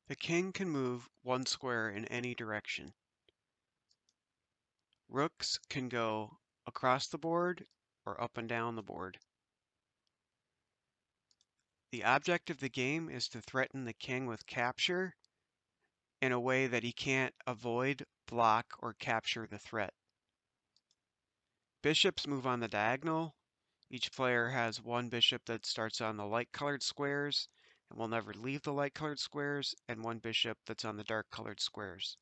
The king can move one square in any direction. Rooks can go across the board or up and down the board. The object of the game is to threaten the king with capture in a way that he can't avoid, block, or capture the threat. Bishops move on the diagonal. Each player has one bishop that starts on the light-colored squares and will never leave the light-colored squares, and one bishop that's on the dark-colored squares.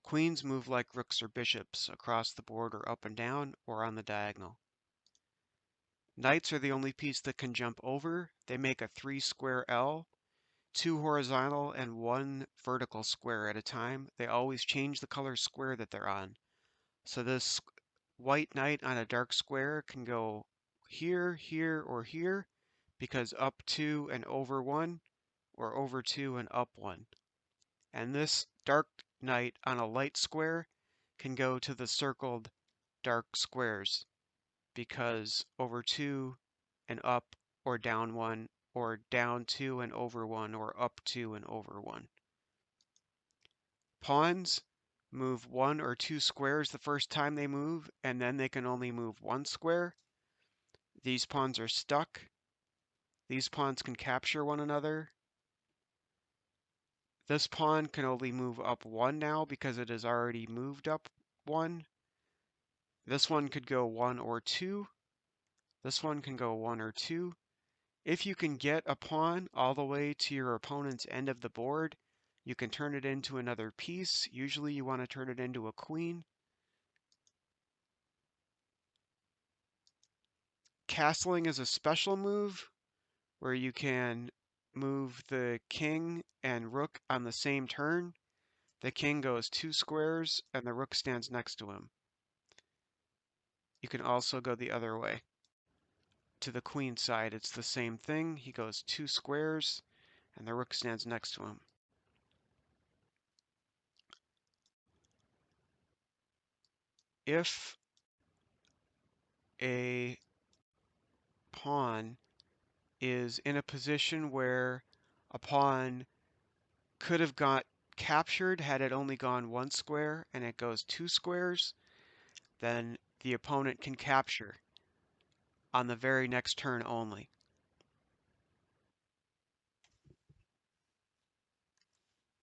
Queens move like rooks or bishops across the board or up and down or on the diagonal. Knights are the only piece that can jump over. They make a 3-square L, 2 horizontal and 1 vertical square at a time. They always change the color square that they're on. So this white knight on a dark square can go here, here, or here, because up 2 and over 1, or over 2 and up 1. And this dark knight on a light square can go to the circled dark squares, because over 2 and up or down 1, or down 2 and over 1, or up 2 and over 1. Pawns move 1 or 2 squares the first time they move, and then they can only move 1 square. These pawns are stuck. These pawns can capture one another. This pawn can only move up 1 now because it has already moved up 1. This one could go 1 or 2. This one can go 1 or 2. If you can get a pawn all the way to your opponent's end of the board, you can turn it into another piece. Usually you want to turn it into a queen. Castling is a special move where you can move the king and rook on the same turn. The king goes 2 squares and the rook stands next to him. You can also go the other way. To the queen side, it's the same thing. He goes 2 squares and the rook stands next to him. If a pawn is in a position where a pawn could have got captured had it only gone 1 square and it goes 2 squares, then the opponent can capture on the very next turn only.